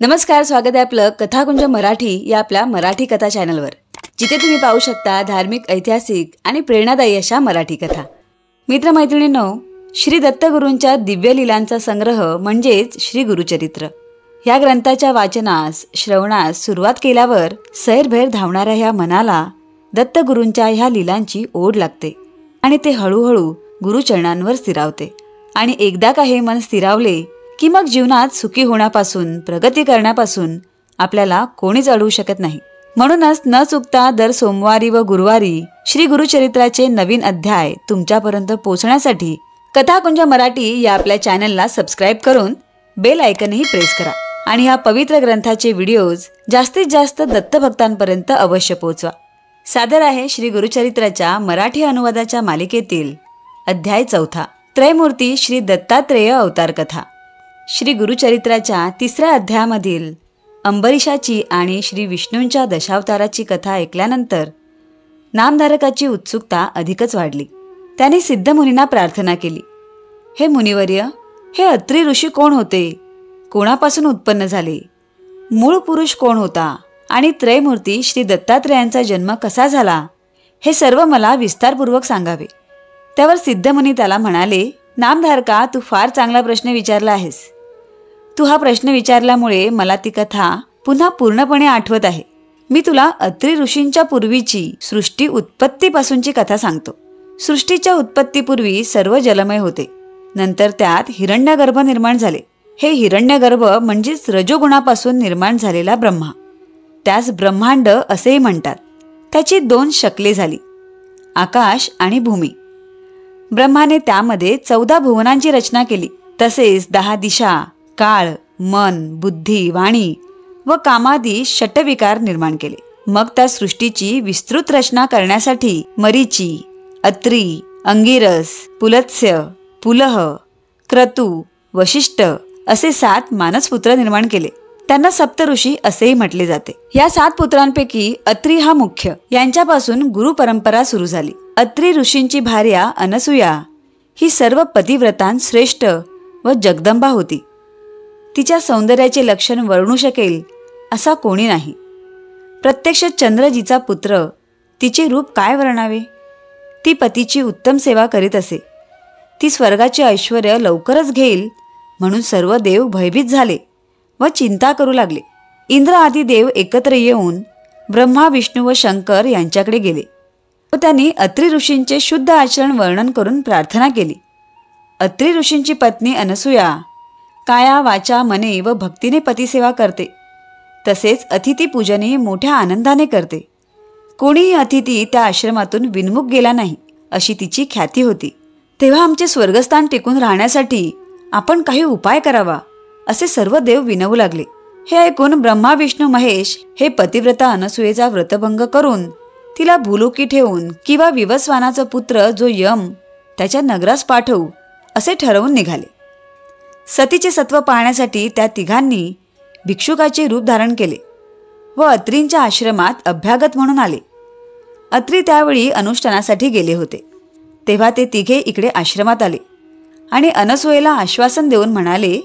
नमस्कार, स्वागत आहे आपलं कथाकुंज मराठी या आपल्या मराठी कथा चॅनलवर, जिथे तुम्ही पाहू शकता धार्मिक, ऐतिहासिक आणि प्रेरणादायी अशा मराठी कथा. मित्रमैत्रिणींनो, श्री दत्तगुरूंच्या दिव्य लीलांचा संग्रह म्हणजेच श्री गुरुचरित्र या ग्रंथाच्या वाचनास, श्रवणास सुरुवात केल्यावर सैरभैर धावणाऱ्या ह्या मनाला दत्तगुरूंच्या ह्या लीलांची ओढ लागते आणि ते हळूहळू गुरुचरणांवर स्थिरावते. आणि एकदा का हे मन स्थिरावले की मग जीवनात सुखी होण्यापासून, प्रगती करण्यापासून आपल्याला कोणीच अडवू शकत नाही. म्हणूनच न चुकता दर सोमवारी व गुरुवारी श्री गुरुचरित्राचे नवीन अध्याय तुमच्यापर्यंत पोहोचण्यासाठी कथाकुंज मराठी या आपल्या चॅनलला सबस्क्राईब करून बेल आयकनही प्रेस करा आणि ह्या पवित्र ग्रंथाचे व्हिडिओज जास्तीत जास्त दत्तभक्तांपर्यंत अवश्य पोहोचवा. सादर आहे श्री गुरुचरित्राच्या मराठी अनुवादाच्या मालिकेतील अध्याय 4, त्रयमूर्ती श्री दत्तात्रेय अवतार कथा. श्री गुरुचरित्राच्या 3ऱ्या अध्यायामधील अंबरीशाची आणि श्री विष्णूंच्या दशावताराची कथा ऐकल्यानंतर नामधारकाची उत्सुकता अधिकच वाढली. त्याने सिद्धमुनींना प्रार्थना केली, हे मुनिवर्य, हे अत्री ऋषी कोण होते? कोणापासून उत्पन्न झाले? मूळ पुरुष कोण होता? आणि त्रयमूर्ती श्री दत्तात्रेयांचा जन्म कसा झाला? हे सर्व मला विस्तारपूर्वक सांगावे. त्यावर सिद्धमुनी त्याला म्हणाले, नामधारका, तू फार चांगला प्रश्न विचारला आहेस. तू हा प्रश्न विचारल्यामुळे मला ती कथा पुन्हा पूर्णपणे आठवत आहे. मी तुला अत्री ऋषींच्या पूर्वीची सृष्टी उत्पत्तीपासूनची कथा सांगतो. सृष्टीच्या उत्पत्तीपूर्वी सर्व जलमय होते. नंतर त्यात हिरण्यगर्भ निर्माण झाले. हे हिरण्यगर्भ म्हणजेच रजोगुणापासून निर्माण झालेला ब्रह्मा. त्यास ब्रह्मांड असेही म्हणतात. त्याची 2 शकले झाली, आकाश आणि भूमी. ब्रह्माने त्यामध्ये 14 भुवनांची रचना केली. तसेच 10 दिशा, काळ, मन, बुद्धी, वाणी व कामादी षटविकार निर्माण केले. मग त्या सृष्टीची विस्तृत रचना करण्यासाठी मरीची, अत्री, अंगिरस, पुलत्स्य, पुलह, क्रतू, वशिष्ठ असे 7 मानसपुत्र निर्माण केले. त्यांना सप्तऋषी असेही म्हटले जाते. या 7 पुत्रांपैकी अत्री हा मुख्य. यांच्यापासून गुरु परंपरा सुरू झाली. अत्री ऋषींची भार्या अनसूया ही सर्व पतिव्रतां श्रेष्ठ व जगदंबा होती. तिच्या सौंदर्याचे लक्षण वर्णू शकेल असा कोणी नाही. प्रत्यक्ष चंद्रजीचा पुत्र, तिचे रूप काय वर्णावे. ती पतीची उत्तम सेवा करीत असे. ती स्वर्गाचे ऐश्वर्य लवकरच घेईल म्हणून सर्व देव भयभीत झाले व चिंता करू लागले. इंद्र आदी देव एकत्र येऊन ब्रह्मा, विष्णू व शंकर यांच्याकडे गेले व त्यांनी अत्री ऋषींचे शुद्ध आचरण वर्णन करून प्रार्थना केली. अत्री ऋषींची पत्नी अनसूया काया, वाचा, मने व भक्तीने पतिसेवा करते. तसेच अतिथी पूजनही मोठ्या आनंदाने करते. कोणीही अतिथी त्या आश्रमातून विनमुख गेला नाही अशी तिची ख्याती होती. तेव्हा आमचे स्वर्गस्थान टिकून राहण्यासाठी आपण काही उपाय करावा असे सर्व देव विनवू लागले. हे ऐकून ब्रह्मा, विष्णू, महेश हे पतिव्रता अनसूयेचा व्रतभंग करून तिला भूलोकी ठेवून किंवा विवस्वानाचा पुत्र जो यम त्याच्या नगरास पाठवू असे ठरवून निघाले. सतीचे सत्व पाहण्यासाठी त्या तिघांनी भिक्षुकाचे रूप धारण केले व अत्रींच्या आश्रमात अभ्यागत म्हणून आले. अत्री त्यावेळी अनुष्ठानासाठी गेले होते. तेव्हा ते तिघे इकडे आश्रमात आले आणि अनसूयेला आश्वासन देऊन म्हणाले,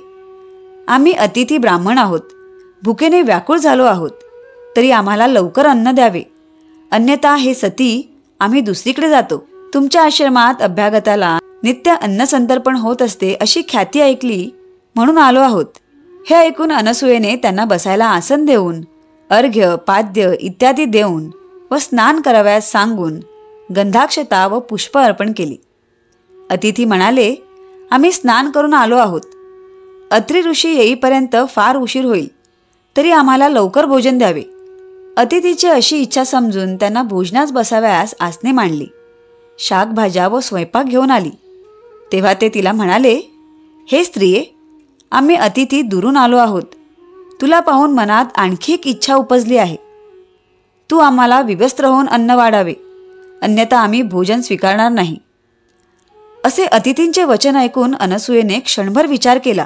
आम्ही अतिथी ब्राह्मण आहोत, भुकेने व्याकुळ झालो आहोत, तरी आम्हाला लवकर अन्न द्यावे, अन्यथा हे सती आम्ही दुसरीकडे जातो. तुमच्या आश्रमात अभ्यागताला नित्य अन्नसंतर्पण होत असते अशी ख्याती ऐकली म्हणून आलो आहोत. हे ऐकून अनसूयेने त्यांना बसायला आसन देऊन अर्घ्य, पाद्य इत्यादी देऊन व स्नान करावयास सांगून गंधाक्षता व पुष्प अर्पण केली. अतिथी म्हणाले, आम्ही स्नान करून आलो आहोत. अत्री ऋषी येईपर्यंत फार उशीर होईल, तरी आम्हाला लवकर भोजन द्यावे. अतिथीची अशी इच्छा समजून त्यांना भोजनास बसावयास आसने मांडली. शाकभाज्या व स्वयंपाक घेऊन आली. तेव्हा ते तिला म्हणाले, हे स्त्रिये, आम्ही अतिथी दुरून आलो आहोत. तुला पाहून मनात आणखी एक इच्छा उपजली आहे. तू आम्हाला विवस्त्र होऊन अन्न वाढावे, अन्यथा आम्ही भोजन स्वीकारणार नाही. असे अतिथींचे वचन ऐकून अनसूयेने क्षणभर विचार केला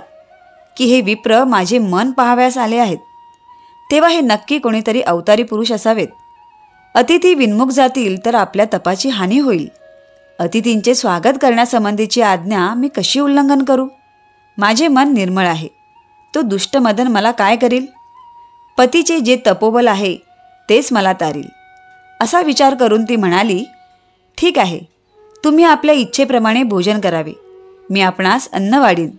की हे विप्र माझे मन पाहाव्यास आले आहेत, तेव्हा हे नक्की कोणीतरी अवतारी पुरुष असावेत. अतिथी विनमुख जातील तर आपल्या तपाची हानी होईल. अतिथींचे स्वागत करण्यासंबंधीची आज्ञा मी कशी उल्लंघन करू? माझे मन निर्मळ आहे. तो दुष्ट मदन मला काय करील पतीचे जे तपोबल आहे तेच मला तारील. असा विचार करून ती म्हणाली, ठीक आहे, तुम्ही आपल्या इच्छेप्रमाणे भोजन करावे, मी आपणास अन्न वाढीन.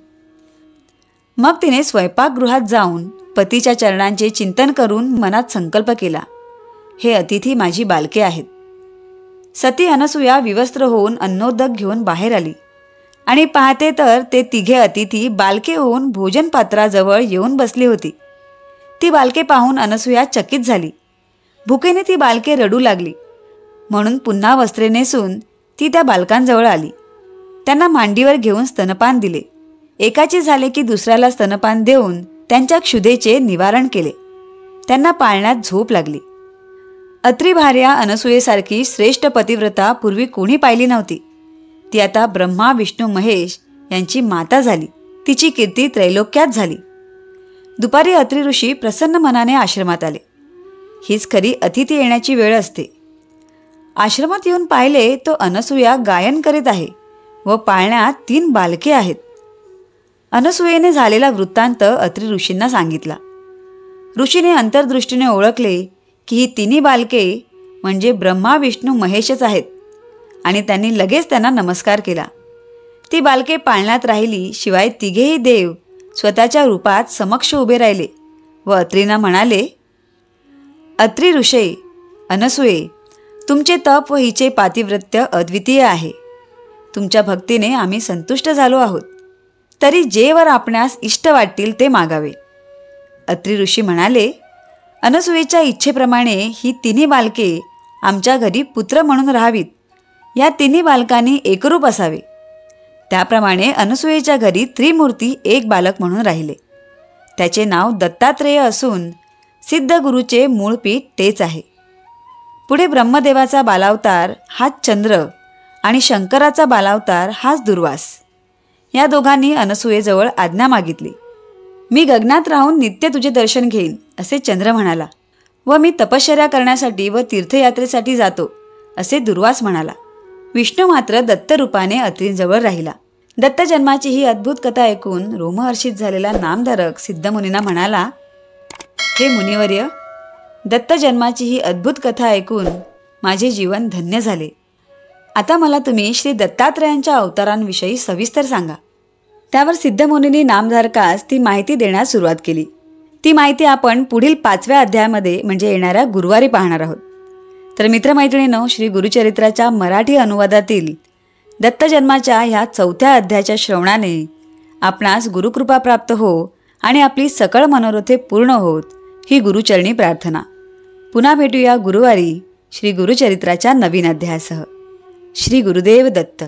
मग तिने स्वयंपाकगृहात जाऊन पतीच्या चरणांचे चिंतन करून मनात संकल्प केला, हे अतिथी माझी बालके आहेत. सती अनसूया विवस्त्र होऊन अन्नोदक घेऊन बाहेर आली आणि पाहते तर ते तिघे अतिथी बालके होऊन भोजन पात्राजवळ येऊन बसली होती. ती बालके पाहून अनसूया चकित झाली. भुकेने ती बालके रडू लागली. म्हणून पुन्हा वस्त्रे नेसून ती त्या बालकांजवळ आली. त्यांना मांडीवर घेऊन स्तनपान दिले. एकाचे झाले की दुसऱ्याला स्तनपान देऊन त्यांच्या क्षुधेचे निवारण केले. त्यांना पाळण्यात झोप लागली. अत्री भार्या अनसूयेसारखी श्रेष्ठ पतिव्रता पूर्वी कोणी पाहिली नव्हती. ती आता ब्रह्मा विष्णू महेश यांची माता झाली. तिची कीर्ती त्रैलोक्यात झाली. दुपारी अत्री ऋषी प्रसन्न मनाने आश्रमात आले. हीच खरी अतिथी येण्याची वेळ असते. आश्रमात येऊन पाहिले तो अनसूया गायन करीत आहे व पाळण्यात 3 बालके आहेत. अनसूयेने झालेला वृत्तांत अत्री ऋषींना सांगितला. ऋषीने अंतर्दृष्टीने ओळखले की ही 3 बालके म्हणजे ब्रह्मा विष्णू महेशच आहेत आणि त्यांनी लगेच त्यांना नमस्कार केला. ती बालके पाळण्यात राहिली. शिवाय तिघेही देव स्वतःच्या रूपात समक्ष उभे राहिले व अत्रींना म्हणाले, अत्री ऋषे, अनसूये, तुमचे तप व हिचे पातिव्रत्य अद्वितीय आहे. तुमच्या भक्तीने आम्ही संतुष्ट झालो आहोत. तरी जे वर आपणास इष्ट वाटतील ते मागावे. अत्री ऋषी म्हणाले, अनसूयेच्या इच्छेप्रमाणे ही 3 बालके आमच्या घरी पुत्र म्हणून राहावीत. या 3 बालकांनी एकरूप असावे. त्याप्रमाणे अनसूयेच्या घरी त्रिमूर्ती एक बालक म्हणून राहिले. त्याचे नाव दत्तात्रेय असून सिद्ध गुरुचे मूळ पीठ तेच आहे. पुढे ब्रह्मदेवाचा बालावतार हाच चंद्र आणि शंकराचा बालावतार हाच दुर्वास. या दोघांनी अनसूयेजवळ आज्ञा मागितली. मी गगनात राहून नित्य तुझे दर्शन घेईन असे चंद्र म्हणाला व मी तपश्चर्या करण्यासाठी व तीर्थयात्रेसाठी जातो असे दुर्वास म्हणाला. विष्णू मात्र दत्तरूपाने अत्रींजवळ राहिला. दत्त जन्माची ही अद्भुत कथा ऐकून रोमहर्षित झालेला नामधारक सिद्धमुनींना म्हणाला, हे मुनिवर्य, दत्त जन्माची ही अद्भुत कथा ऐकून माझे जीवन धन्य झाले. आता मला तुम्ही श्री दत्तात्रेयांच्या अवतारांविषयी सविस्तर सांगा. त्यावर सिद्धमुनींनी नामधारकास ती माहिती देण्यास सुरुवात केली. ती माहिती आपण पुढील 5व्या अध्यायामध्ये म्हणजे येणाऱ्या गुरुवारी पाहणार आहोत. तर मित्रमैत्रिणींनो, श्री गुरुचरित्राच्या मराठी अनुवादातील दत्तजन्माच्या ह्या 4थ्या अध्यायाच्या श्रवणाने आपणास गुरुकृपा प्राप्त हो आणि आपली सकळ मनोरथे पूर्ण होत ही गुरुचरणी प्रार्थना. पुन्हा भेटूया गुरुवारी श्री गुरुचरित्राच्या नवीन अध्यायासह. श्री गुरुदेव दत्त.